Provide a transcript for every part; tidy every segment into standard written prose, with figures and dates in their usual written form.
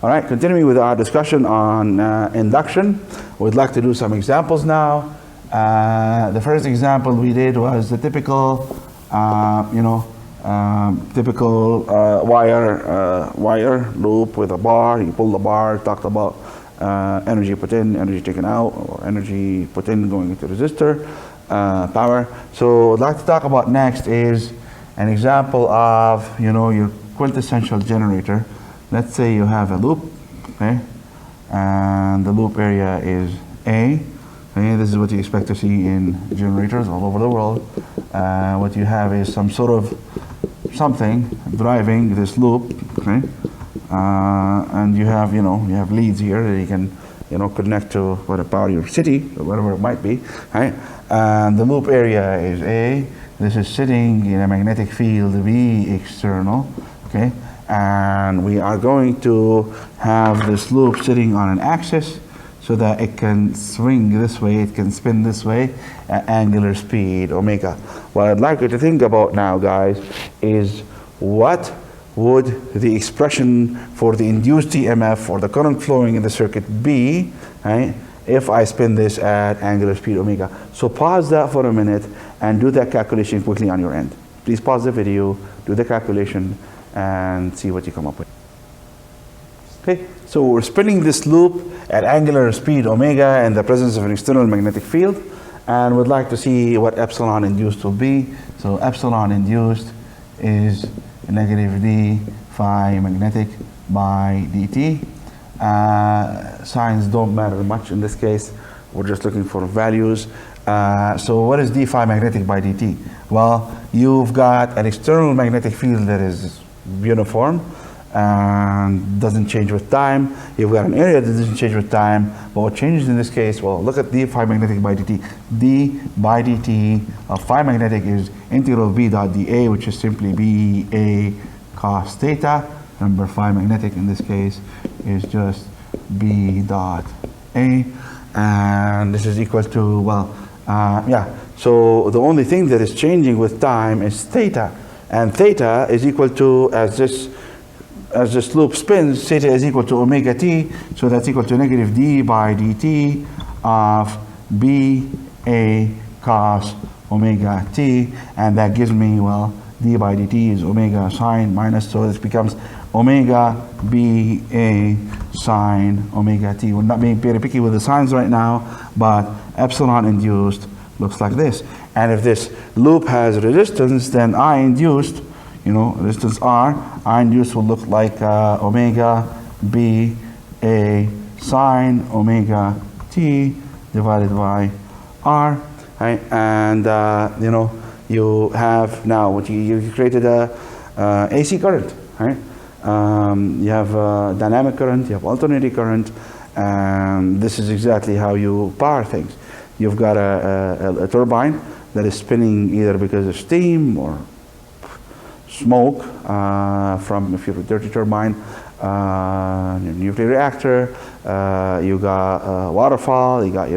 All right, continuing with our discussion on induction, we'd like to do some examples now. The first example we did was the typical, typical wire loop with a bar. You pull the bar, talked about energy put in, energy taken out, or energy put in going into resistor, power. So what I'd like to talk about next is an example of, your quintessential generator. Let's say you have a loop, okay, and the loop area is A. Okay, this is what you expect to see in generators all over the world. What you have is some sort of something driving this loop, okay, and you have leads here that you can, connect to whatever power your city or whatever it might be, right? And the loop area is A. This is sitting in a magnetic field B external, okay. And we are going to have this loop sitting on an axis so that it can swing this way, it can spin this way at angular speed omega. What I'd like you to think about now, guys, is what would the expression for the induced EMF or the current flowing in the circuit be, right, if I spin this at angular speed omega. So pause that for a minute and do that calculation quickly on your end. Please pause the video, do the calculation, and see what you come up with. Okay, so we're spinning this loop at angular speed omega in the presence of an external magnetic field, and we'd like to see what epsilon induced will be. So epsilon induced is negative d phi magnetic by dt. Signs don't matter much in this case. We're just looking for values. So what is d phi magnetic by dt? Well, you've got an external magnetic field that is uniform and doesn't change with time. You've got an area that doesn't change with time, but what changes in this case, well, look at d phi magnetic by dt. D by dt of phi magnetic is integral b dot dA, which is simply b a cos theta. Remember, phi magnetic in this case is just b dot a, and this is equal to, so the only thing that is changing with time is theta, and theta is equal to, as this loop spins, theta is equal to omega t, so that's equal to negative d by dt of b a cos omega t, and that gives me, well, d by dt is omega sine minus, so this becomes omega b a sine omega t. We're not being very picky with the signs right now, but epsilon induced looks like this. And if this loop has resistance, then I induced, resistance R, I induced will look like omega b a sine omega t divided by R, right? And you have now what you created a AC current, right? You have dynamic current, you have alternating current, and this is exactly how you power things. You've got a turbine that is spinning either because of steam or smoke from, if you're a dirty turbine, nuclear reactor. You got waterfall. You got,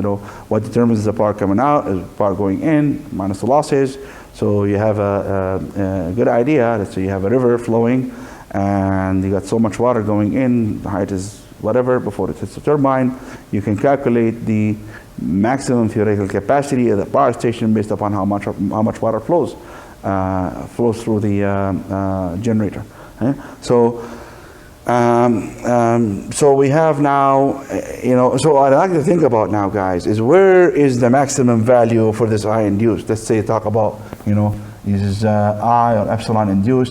what determines the power coming out is power going in minus the losses. So you have a good idea. Let's say you have a river flowing, and you got so much water going in. The height is whatever before it hits the turbine. You can calculate the maximum theoretical capacity of the power station based upon how much water flows through the generator. Okay? So we have now, so what I'd like to think about now, guys, is where is the maximum value for this I induced? Let's say talk about, this is I or epsilon induced.